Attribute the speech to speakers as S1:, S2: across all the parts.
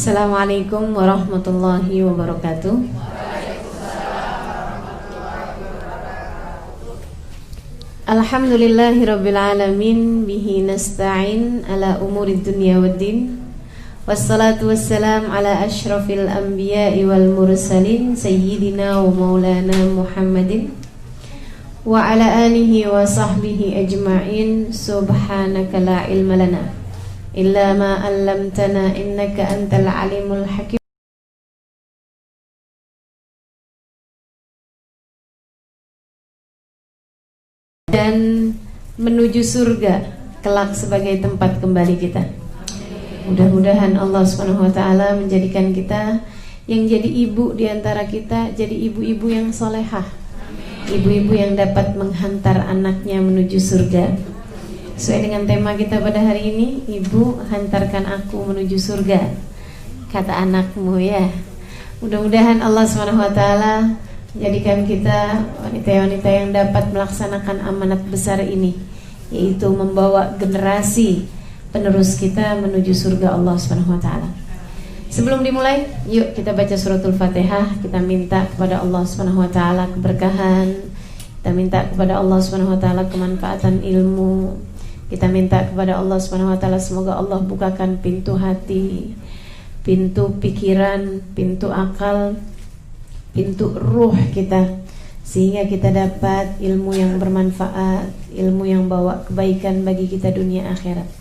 S1: Assalamualaikum warahmatullahi wabarakatuh. Alhamdulillahirabbil alamin, bihi nasta'in ala umurid dunya waddin. Wassalatu wassalam ala asyrafil anbiya'i wal mursalin sayyidina wa maulana Muhammadin wa ala alihi wa sahbihi ajma'in. Subhanaka la ilma lana illa ma 'allamtana innaka antal alimul hakim. Dan menuju surga kelak sebagai tempat kembali kita. Mudah-mudahan Allah Subhanahu wa taala menjadikan kita yang jadi ibu di antara kita jadi ibu-ibu yang solehah. Ibu-ibu yang dapat menghantar anaknya menuju surga. Sesuai dengan tema kita pada hari ini, Ibu, hantarkan aku menuju surga, kata anakmu ya. Mudah-mudahan Allah SWT menjadikan kita wanita-wanita yang dapat melaksanakan amanat besar ini, yaitu membawa generasi penerus kita menuju surga Allah SWT. Sebelum dimulai, yuk kita baca suratul Fatihah. Kita minta kepada Allah SWT keberkahan. Kita minta kepada Allah SWT kemanfaatan ilmu. Kita minta kepada Allah SWT semoga Allah bukakan pintu hati, pintu pikiran, pintu akal, pintu ruh kita, sehingga kita dapat ilmu yang bermanfaat, ilmu yang bawa kebaikan bagi kita dunia akhirat.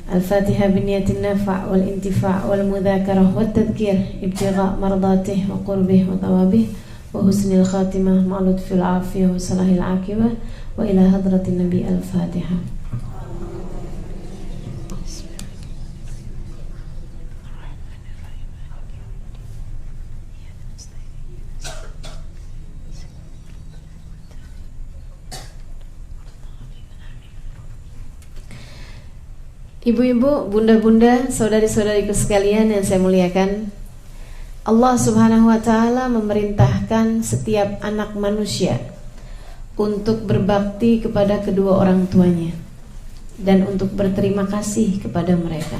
S1: Al-Fatihah biniyatin nafa' wal intifa' wal mudzakarah wat tadhkir ibtigha' mardatih wa qurbih wa thawabih wa husnil khatimah ma'lud fil afiyah wa salahil aqibah wa ila hadratin Nabi. Al-Fatihah. Ibu-ibu, bunda-bunda, saudari-saudariku sekalian yang saya muliakan, Allah Subhanahu wa taala memerintahkan setiap anak manusia untuk berbakti kepada kedua orang tuanya dan untuk berterima kasih kepada mereka.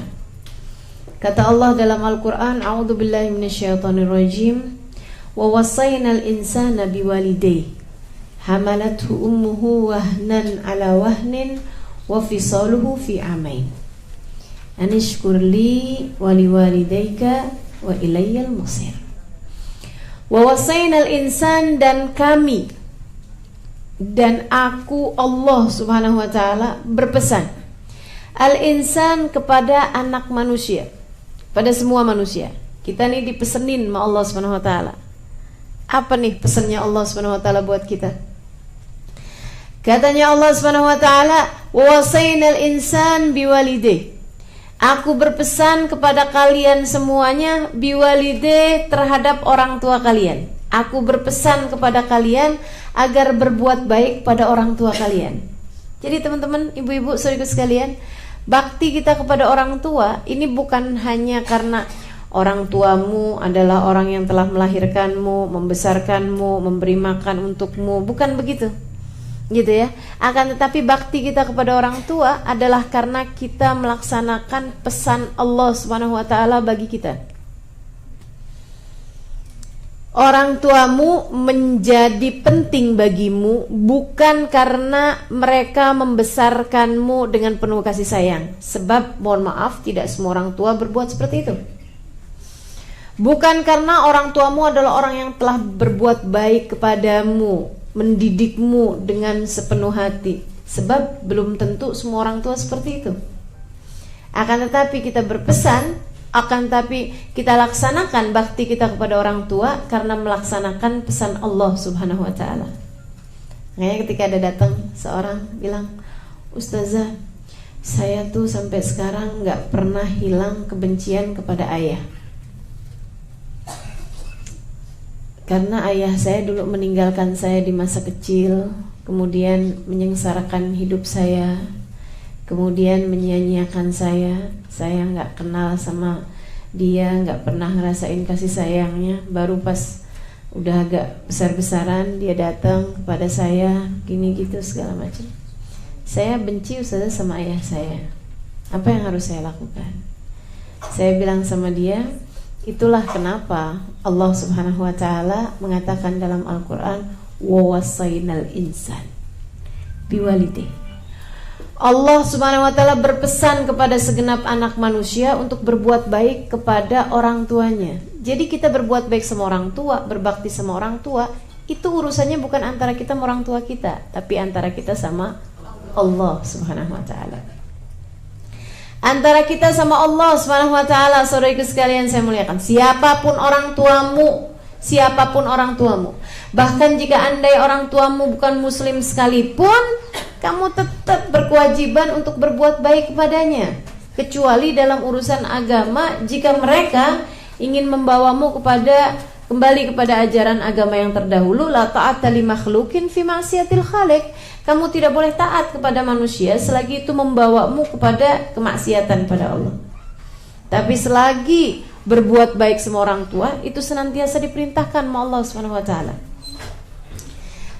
S1: Kata Allah dalam Al-Qur'an, a'udzubillahi minasyaitonirrajim, wa wassaynal insana biwalidayhi hamalathu ummuhu wahnan ala wahnin wa fisaluhu fi amain anishkur li wa liwalidayka wa ilayyal masir. Wa wasainal insan, dan kami dan aku Allah Subhanahu wa taala berpesan al-insan kepada anak manusia, pada semua manusia. Kita nih dipesenin sama Allah Subhanahu wa taala. Apa nih pesannya Allah Subhanahu wa taala buat kita? Katanya Allah Subhanahu wa taala, wa wasainal insan biwalidayhi. Aku berpesan kepada kalian semuanya biwalide, terhadap orang tua kalian. Aku berpesan kepada kalian agar berbuat baik pada orang tua kalian. Jadi teman-teman, ibu-ibu, saudaraku sekalian, bakti kita kepada orang tua ini bukan hanya karena orang tuamu adalah orang yang telah melahirkanmu, membesarkanmu, memberi makan untukmu, bukan begitu. Gitu ya. Akan tetapi bakti kita kepada orang tua adalah karena kita melaksanakan pesan Allah Subhanahu wa taala bagi kita. Orang tuamu menjadi penting bagimu bukan karena mereka membesarkanmu dengan penuh kasih sayang. Sebab mohon maaf, tidak semua orang tua berbuat seperti itu. Bukan karena orang tuamu adalah orang yang telah berbuat baik kepadamu, mendidikmu dengan sepenuh hati. Sebab belum tentu semua orang tua seperti itu. Akan tetapi kita berpesan, akan tetapi kita laksanakan bakti kita kepada orang tua karena melaksanakan pesan Allah Subhanahu wa taala. Makanya ketika ada datang seorang bilang, "Ustazah, saya tuh sampai sekarang gak pernah hilang kebencian kepada ayah. Karena ayah saya dulu meninggalkan saya di masa kecil, kemudian menyengsarakan hidup saya, kemudian menyia-nyiakan saya nggak kenal sama dia, nggak pernah ngerasain kasih sayangnya. Baru pas udah agak besar-besaran dia datang kepada saya, gini gitu segala macam. Saya benci Ustazah sama ayah saya. Apa yang harus saya lakukan?" Saya bilang sama dia, itulah kenapa Allah Subhanahu wa taala mengatakan dalam Al-Qur'an, wa wasainal insan biwalidayhi. Allah Subhanahu wa taala berpesan kepada segenap anak manusia untuk berbuat baik kepada orang tuanya. Jadi kita berbuat baik sama orang tua, berbakti sama orang tua, itu urusannya bukan antara kita sama orang tua kita, tapi antara kita sama Allah Subhanahu wa taala. Antara kita sama Allah Subhanahu wa taala, saudaraku sekalian saya muliakan. Siapapun orang tuamu, bahkan jika andai orang tuamu bukan muslim sekalipun, kamu tetap berkewajiban untuk berbuat baik kepadanya. Kecuali dalam urusan agama, jika mereka ingin membawamu kembali kepada ajaran agama yang terdahulu, la ta'ata li makhluqin fi ma'siyatil khaliq. Kamu tidak boleh taat kepada manusia selagi itu membawamu kepada kemaksiatan pada Allah. Tapi selagi berbuat baik sama orang tua, itu senantiasa diperintahkan oleh Allah Subhanahu wa taala.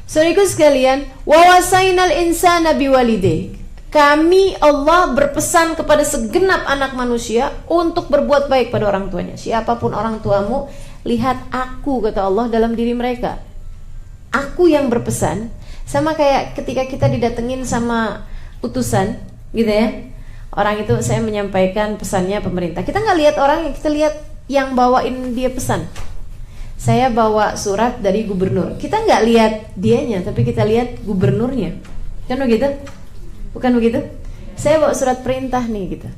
S1: Saudaraku sekalian, wa wasainal insana biwalidayhi. Kami Allah berpesan kepada segenap anak manusia untuk berbuat baik pada orang tuanya. Siapapun orang tuamu, lihat aku, kata Allah, dalam diri mereka. Aku yang berpesan. Sama kayak ketika kita didatengin sama utusan, gitu ya. Orang itu, saya menyampaikan pesannya pemerintah. Kita nggak lihat orang, kita lihat yang bawain dia pesan. Saya bawa surat dari gubernur. Kita nggak lihat dianya, tapi kita lihat gubernurnya. Kan begitu? Bukan begitu? Saya bawa surat perintah nih, gitu.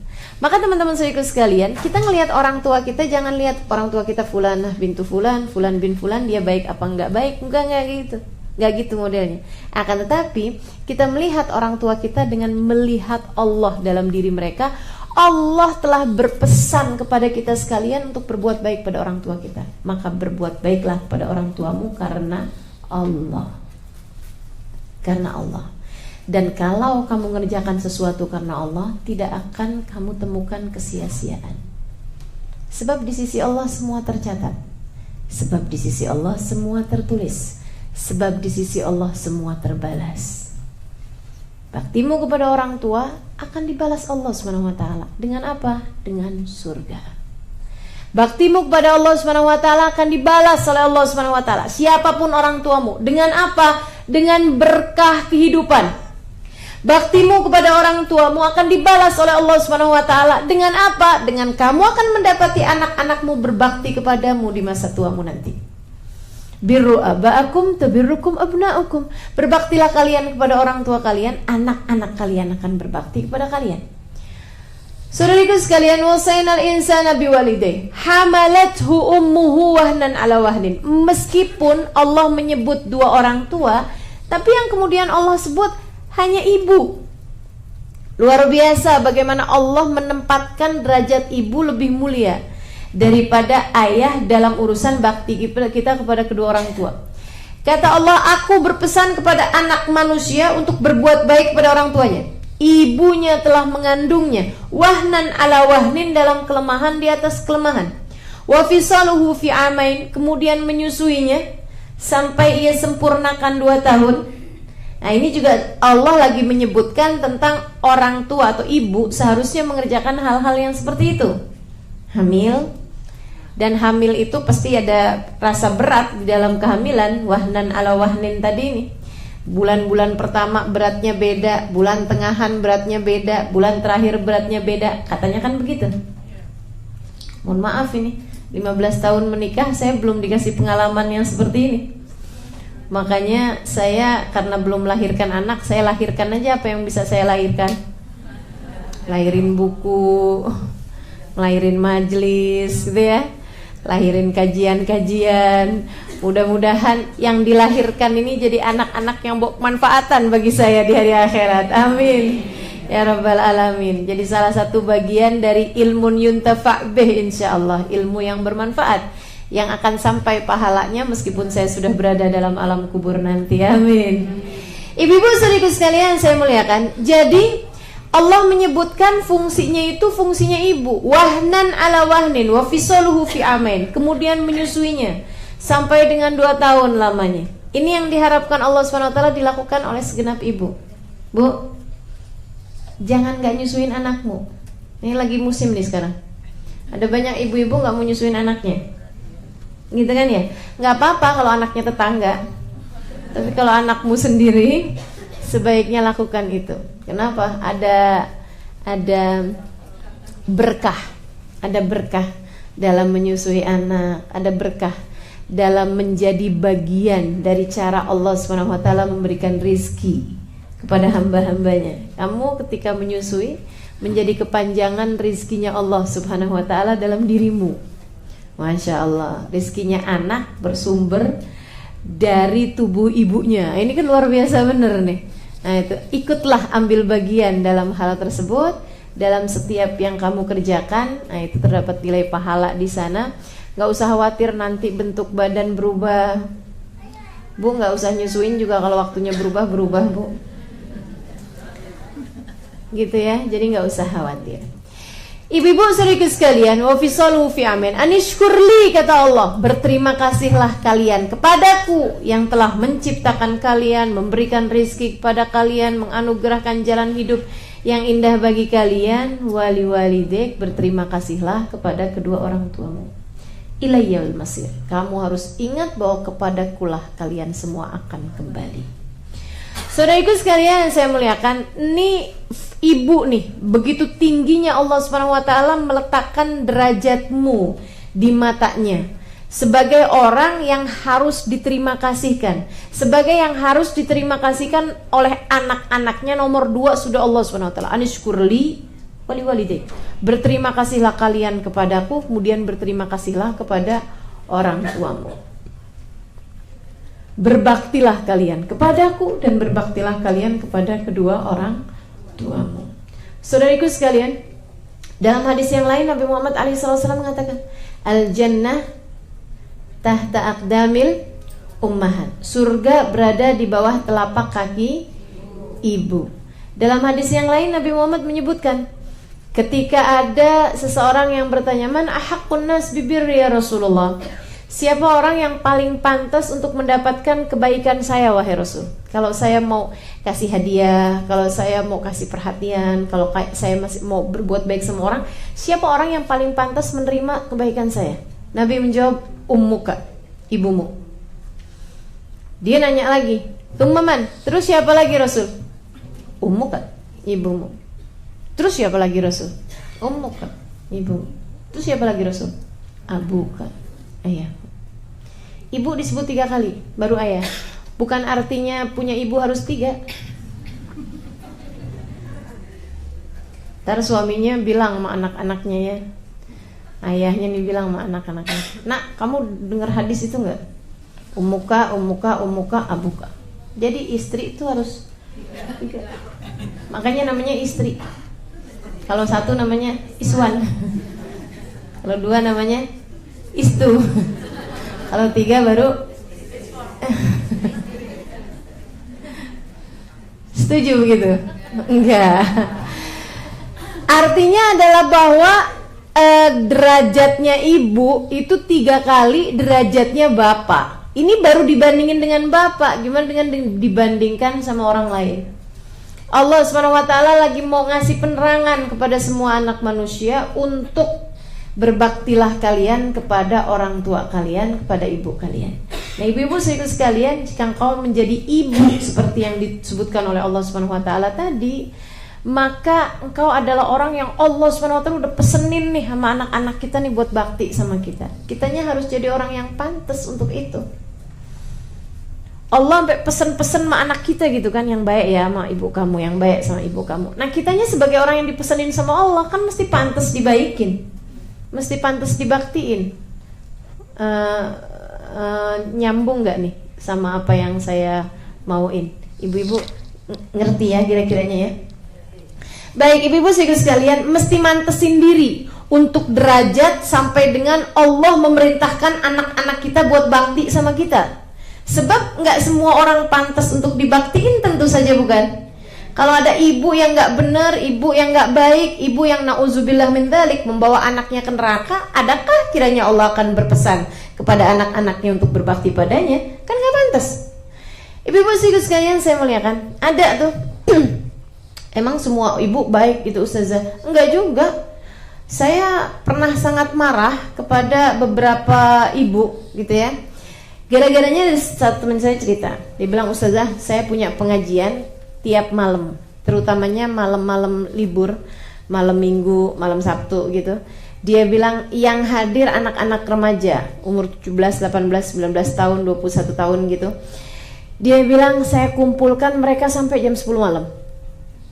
S1: Maka teman-teman saudaraku sekalian, kita ngelihat orang tua kita, jangan lihat orang tua kita fulanah bintu fulan, fulan bin fulan, dia baik apa nggak baik, enggak gitu. Nggak gitu modelnya. Akan tetapi kita melihat orang tua kita dengan melihat Allah dalam diri mereka. Allah telah berpesan kepada kita sekalian untuk berbuat baik pada orang tua kita. Maka berbuat baiklah pada orang tuamu karena Allah. Karena Allah. Dan kalau kamu mengerjakan sesuatu karena Allah, tidak akan kamu temukan kesia-siaan. Sebab di sisi Allah semua tercatat. Sebab di sisi Allah semua tertulis. Sebab di sisi Allah semua terbalas. Baktimu kepada orang tua akan dibalas Allah Subhanahu wa taala. Dengan apa? Dengan surga. Baktimu kepada Allah Subhanahu wa taala akan dibalas oleh Allah Subhanahu wa taala. Siapapun orang tuamu, dengan apa? Dengan berkah kehidupan. Baktimu kepada orang tuamu akan dibalas oleh Allah Subhanahu wa taala. Dengan apa? Dengan kamu akan mendapati anak-anakmu berbakti kepadamu di masa tuamu nanti. Birru aba'akum tabirrukum abna'ukum. Berbaktilah kalian kepada orang tua kalian, anak-anak kalian akan berbakti kepada kalian. Saudariku sekalian, wasainal insana biwalidayhi hamalathu ummuhu wahnan ala wahnin. Meskipun Allah menyebut dua orang tua, tapi yang kemudian Allah sebut hanya ibu. Luar biasa bagaimana Allah menempatkan derajat ibu lebih mulia daripada ayah dalam urusan bakti kita kepada kedua orang tua. Kata Allah, aku berpesan kepada anak manusia untuk berbuat baik kepada orang tuanya. Ibunya telah mengandungnya, wahnan ala wahnin, dalam kelemahan di atas kelemahan. Wa fisaluhu fi amain, kemudian menyusuinya sampai ia sempurnakan 2 tahun. Nah, ini juga Allah lagi menyebutkan tentang orang tua atau ibu seharusnya mengerjakan hal-hal yang seperti itu. Hamil, dan hamil itu pasti ada rasa berat di dalam kehamilan. Wahnan ala wahnin tadi ini, bulan-bulan pertama beratnya beda, bulan tengahan beratnya beda, bulan terakhir beratnya beda. Katanya kan begitu. Mohon maaf ini 15 tahun menikah, saya belum dikasih pengalaman yang seperti ini. Makanya saya karena belum melahirkan anak, saya lahirkan aja apa yang bisa saya lahirkan. Lahirin buku, lahirin majelis, gitu ya. Lahirin kajian-kajian. Mudah-mudahan yang dilahirkan ini jadi anak-anak yang bermanfaatan bagi saya di hari akhirat. Amin ya rabbal alamin. Jadi salah satu bagian dari ilmun yuntafa' bih, insyaallah, ilmu yang bermanfaat yang akan sampai pahalanya meskipun saya sudah berada dalam alam kubur nanti. Amin. Ibu-ibu saudaraku sekalian saya muliakan. Jadi Allah menyebutkan fungsinya itu fungsinya ibu, wahnan ala wahnin wa fisaluhu fi amain, kemudian menyusuinya sampai dengan 2 tahun lamanya. Ini yang diharapkan Allah SWT dilakukan oleh segenap ibu. Bu, jangan gak nyusuin anakmu. Ini lagi musim nih sekarang. Ada banyak ibu-ibu nggak mau nyusuin anaknya, gitu kan ya? Nggak apa-apa kalau anaknya tetangga, tapi kalau anakmu sendiri sebaiknya lakukan itu. Kenapa? Ada berkah, dalam menyusui anak, ada berkah dalam menjadi bagian dari cara Allah SWT memberikan rizki kepada hamba-hambanya. Kamu ketika menyusui menjadi kepanjangan rizkinya Allah Subhanahu wa ta'ala dalam dirimu. Masya Allah, rizkinya anak bersumber dari tubuh ibunya. Ini kan luar biasa bener nih. Nah itu, ikutlah ambil bagian dalam hal tersebut. Dalam setiap yang kamu kerjakan, nah itu terdapat nilai pahala di sana. Gak usah khawatir nanti bentuk badan berubah, Bu. Gak usah nyusuin juga kalau waktunya berubah, Bu, gitu ya. Jadi nggak usah khawatir. Ibu-ibu saudaraku sekalian, wa fisaluhu fi amin. Anishkurli, kata Allah, berterima kasihlah kalian kepadaku yang telah menciptakan kalian, memberikan rizki kepada kalian, menganugerahkan jalan hidup yang indah bagi kalian. Wali walidek, berterima kasihlah kepada kedua orang tuamu. Ilayyal masir, kamu harus ingat bahwa kepadakulah kalian semua akan kembali. Saudaraku sekalian, saya muliakan, ini ibu nih, begitu tingginya Allah SWT meletakkan derajatmu di matanya sebagai orang yang harus diterima kasihkan, sebagai yang harus diterima kasihkan oleh anak-anaknya. Nomor 2 sudah Allah SWT, anishkurli wali walidayk, berterima kasihlah kalian kepadaku, kemudian berterima kasihlah kepada orang tuamu. Berbaktilah kalian kepadaku dan berbaktilah kalian kepada kedua orang tuamu. Saudariku sekalian, dalam hadis yang lain Nabi Muhammad SAW mengatakan, al-jannah tahta aqdamil ummahat, surga berada di bawah telapak kaki ibu. Dalam hadis yang lain Nabi Muhammad menyebutkan, ketika ada seseorang yang bertanya, man ahaqqun nas bibirri ya Rasulullah, siapa orang yang paling pantas untuk mendapatkan kebaikan saya wahai Rasul? Kalau saya mau kasih hadiah, kalau saya mau kasih perhatian, kalau saya masih mau berbuat baik sama orang, siapa orang yang paling pantas menerima kebaikan saya? Nabi menjawab, ummuka, ibumu. Dia nanya lagi, Tummaman, terus siapa lagi Rasul? Ummuka, ibumu. Terus siapa lagi Rasul? Ummuka, ibumu. Terus siapa lagi Rasul? Abuka, ayah. Ibu disebut 3 kali, baru ayah. Bukan artinya punya ibu harus 3. Ntar suaminya bilang sama anak-anaknya ya, ayahnya nih bilang sama anak-anaknya, nak, kamu dengar hadis itu enggak? Umuka, umuka, umuka, abuka. Jadi istri itu harus 3. Makanya namanya istri. Kalau 1 namanya iswan, kalau 2 namanya istu, kalau 3 baru setuju begitu? Enggak. Artinya adalah bahwa derajatnya ibu itu 3 kali derajatnya bapak. Ini baru dibandingin dengan bapak. Gimana dengan dibandingkan sama orang lain? Allah SWT lagi mau ngasih penerangan kepada semua anak manusia untuk berbaktilah kalian kepada orang tua kalian, kepada ibu kalian. Nah, ibu-ibu sekalian, jika engkau menjadi ibu seperti yang disebutkan oleh Allah SWT tadi, maka engkau adalah orang yang Allah SWT udah pesenin nih sama anak-anak kita nih buat bakti sama kita. Kitanya harus jadi orang yang pantas untuk itu. Allah sampai pesen-pesen sama anak kita gitu kan, yang baik ya sama ibu kamu, yang baik sama ibu kamu. Nah, kitanya sebagai orang yang dipesenin sama Allah kan mesti pantas dibaikin, mesti pantas dibaktiin. Nyambung gak nih sama apa yang saya mauin? Ibu-ibu ngerti ya kira-kiranya ya? Baik, ibu-ibu sekalian, mesti mantesin diri untuk derajat sampai dengan Allah memerintahkan anak-anak kita buat bakti sama kita. Sebab gak semua orang pantas untuk dibaktiin, tentu saja bukan. Kalau ada ibu yang gak benar, ibu yang gak baik, ibu yang na'udzubillah min dzalik membawa anaknya ke neraka, adakah kiranya Allah akan berpesan kepada anak-anaknya untuk berbakti padanya? Kan gak pantas. Ibu-ibu sekalian, saya muliakan, ada tuh Emang semua ibu baik gitu ustazah? Enggak juga. Saya pernah sangat marah kepada beberapa ibu gitu ya. Gara-garanya satu teman saya cerita, dia bilang, "Ustazah, saya punya pengajian tiap malam, terutamanya malam-malam libur, malam Minggu, malam Sabtu gitu." Dia bilang yang hadir anak-anak remaja umur 17, 18, 19 tahun, 21 tahun gitu. Dia bilang saya kumpulkan mereka sampai jam 10 malam.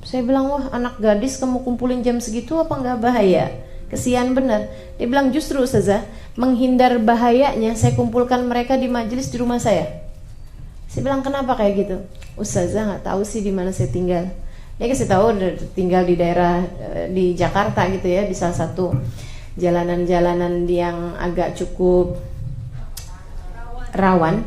S1: Saya bilang, "Wah, anak gadis kamu kumpulin jam segitu apa nggak bahaya? Kesian benar." Dia bilang, "Justru Ustazah, menghindar bahayanya saya kumpulkan mereka di majelis di rumah saya." Saya bilang, "Kenapa kayak gitu?" "Ustazah nggak tahu sih di mana saya tinggal." Dia kasih tahu tinggal di daerah di Jakarta gitu ya, di salah satu jalanan-jalanan yang agak cukup rawan.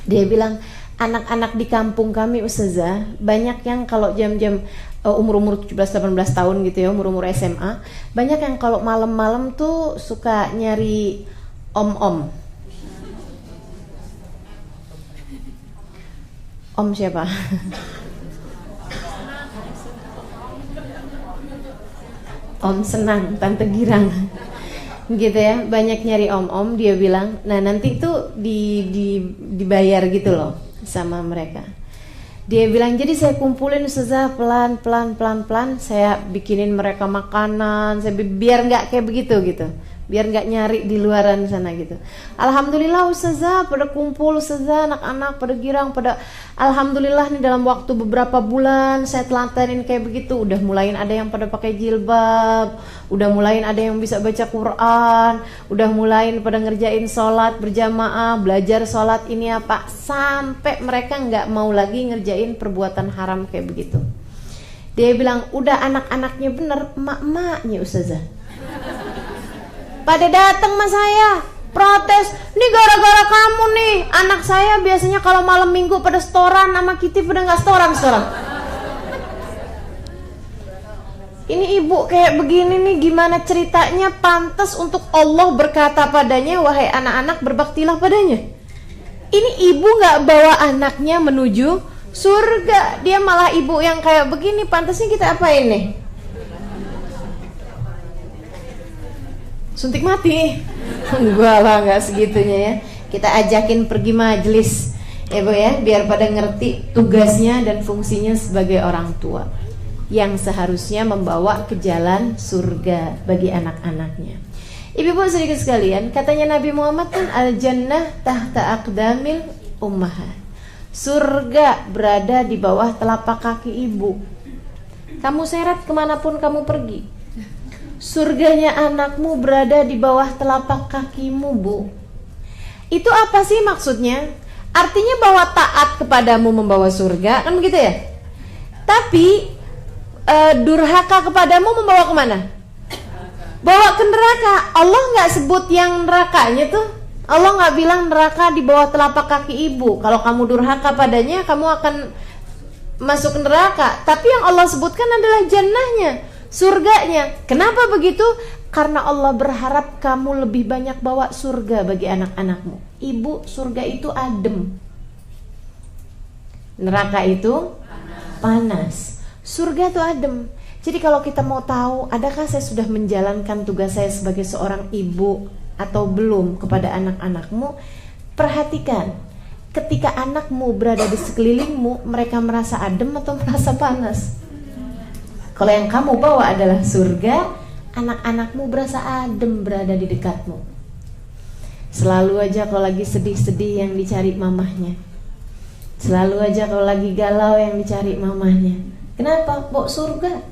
S1: Dia bilang, "Anak-anak di kampung kami Ustazah, banyak yang kalau jam-jam umur-umur 17-18 tahun gitu ya, umur-umur SMA, banyak yang kalau malam-malam tuh suka nyari om-om." Om siapa? Om Senang, Tante Girang gitu ya, banyak nyari om-om. Dia bilang, nah nanti tuh dibayar gitu loh sama mereka. Dia bilang, jadi saya kumpulin Ustazah pelan-pelan, saya bikinin mereka makanan, saya biar nggak kayak begitu gitu, biar nggak nyari di luaran sana gitu. Alhamdulillah Ustazah pada kumpul, Ustazah anak-anak pada girang, pada alhamdulillah nih dalam waktu beberapa bulan saya telatenin kayak begitu, udah mulain ada yang pada pakai jilbab, udah mulain ada yang bisa baca Quran, udah mulain pada ngerjain sholat berjamaah, belajar sholat ini apa, sampai mereka nggak mau lagi ngerjain perbuatan haram kayak begitu. Dia bilang udah anak-anaknya bener, emak-emaknya Ustazah pada datang sama saya protes, "Ini gara-gara kamu nih, anak saya biasanya kalau malam minggu pada setoran sama Kitty pada nggak setoran. Ini ibu kayak begini nih, gimana ceritanya pantas untuk Allah berkata padanya, wahai anak-anak berbaktilah padanya." Ini ibu nggak bawa anaknya menuju surga, dia malah ibu yang kayak begini, pantasnya kita apain nih? Suntik mati? Gua lah nggak segitunya ya. Kita ajakin pergi majelis ya Bu ya, biar pada ngerti tugasnya dan fungsinya sebagai orang tua yang seharusnya membawa ke jalan surga bagi anak-anaknya. Ibu-ibu sedikit sekalian, katanya Nabi Muhammad kan al-jannah tahta aqdamil ummahat. Surga berada di bawah telapak kaki ibu. Kamu seret kemanapun kamu pergi, surganya anakmu berada di bawah telapak kakimu, Bu. Itu apa sih maksudnya? Artinya bahwa taat kepadamu membawa surga, kan begitu ya? Tapi durhaka kepadamu membawa kemana? Bawa ke neraka. Allah nggak sebut yang nerakanya tuh. Allah nggak bilang neraka di bawah telapak kaki ibu. Kalau kamu durhaka padanya, kamu akan masuk neraka. Tapi yang Allah sebutkan adalah jannahnya, surganya. Kenapa begitu? Karena Allah berharap kamu lebih banyak bawa surga bagi anak-anakmu. Ibu, surga itu adem, neraka itu panas. Surga itu adem. Jadi kalau kita mau tahu, adakah saya sudah menjalankan tugas saya sebagai seorang ibu atau belum kepada anak-anakmu, perhatikan, ketika anakmu berada di sekelilingmu, mereka merasa adem atau merasa panas? Kalau yang kamu bawa adalah surga, anak-anakmu berasa adem berada di dekatmu. Selalu aja kalau lagi sedih-sedih yang dicari mamahnya. Selalu aja kalau lagi galau yang dicari mamahnya. Kenapa? Bawa surga.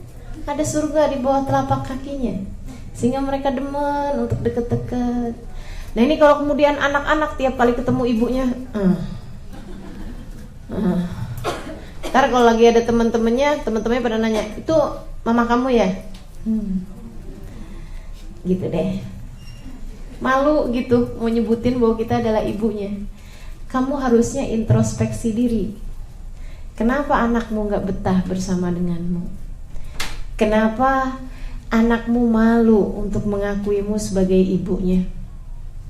S1: Ada surga di bawah telapak kakinya, sehingga mereka demen untuk deket-deket. Nah ini kalau kemudian anak-anak tiap kali ketemu ibunya ntar kalau lagi ada teman-temannya pada nanya, "Itu mama kamu ya?" Gitu deh, malu gitu mau nyebutin bahwa kita adalah ibunya. Kamu harusnya introspeksi diri. Kenapa anakmu gak betah bersama denganmu? Kenapa anakmu malu untuk mengakuimu sebagai ibunya?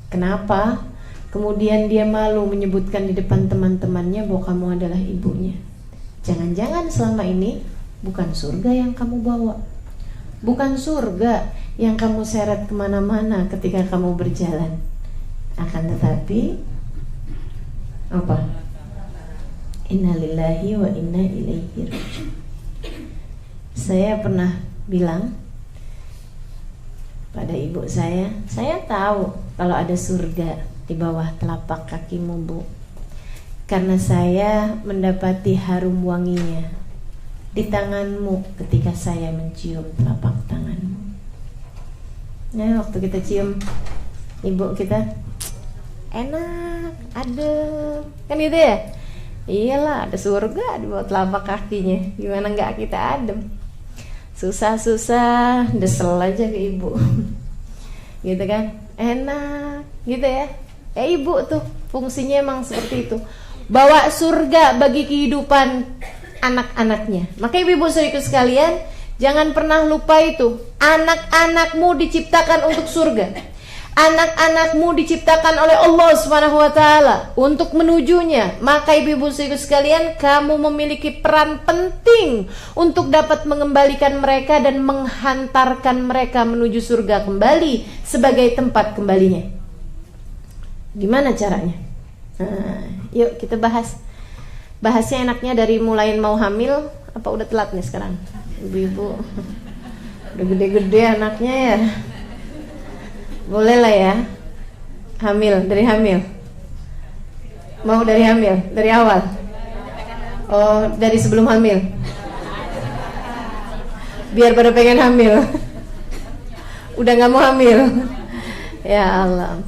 S1: Kenapa kemudian dia malu menyebutkan di depan teman-temannya bahwa kamu adalah ibunya? Jangan-jangan selama ini bukan surga yang kamu bawa. Bukan surga yang kamu seret kemana-mana ketika kamu berjalan. Akan tetapi apa? Innalillahi wa inna ilaihi raji'un. Saya pernah bilang pada ibu saya tahu kalau ada surga di bawah telapak kakimu, Bu, karena saya mendapati harum wanginya di tanganmu ketika saya mencium telapak tanganmu. Nah, waktu kita cium ibu kita, enak, adem, kan gitu ya? Iyalah, ada surga di bawah telapak kakinya. Gimana nggak kita adem? Susah-susah, desel aja ke ibu, gitu kan? Enak, gitu ya? Ibu tuh fungsinya emang seperti itu, bawa surga bagi kehidupan anak-anaknya. Maka ibu-ibu saudaraku sekalian, jangan pernah lupa itu. Anak-anakmu diciptakan untuk surga. Anak-anakmu diciptakan oleh Allah SWT untuk menujunya. Maka ibu-ibu saudaraku sekalian, kamu memiliki peran penting untuk dapat mengembalikan mereka dan menghantarkan mereka menuju surga kembali sebagai tempat kembalinya. Gimana caranya? Nah, yuk kita bahas. Bahasnya enaknya dari mulai mau hamil apa udah telat nih sekarang? Ibu-ibu udah gede-gede anaknya ya. Boleh lah ya. Dari hamil. Mau dari hamil, dari awal. Oh, dari sebelum hamil. Biar pada pengen hamil. Udah gak mau hamil. Ya Allah.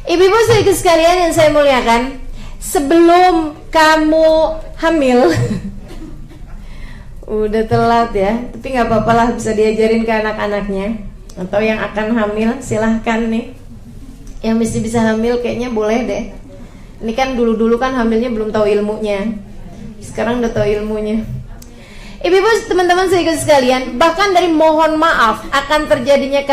S1: Ibu-ibu saudaraku sekalian yang saya muliakan, sebelum kamu hamil udah telat ya, tapi nggak apa-apa lah, bisa diajarin ke anak-anaknya. Atau yang akan hamil silahkan nih. Yang mesti bisa hamil kayaknya boleh deh. Ini kan dulu-dulu kan hamilnya belum tahu ilmunya, sekarang udah tahu ilmunya. Ibu-ibu teman-teman saudaraku sekalian, bahkan dari mohon maaf akan terjadinya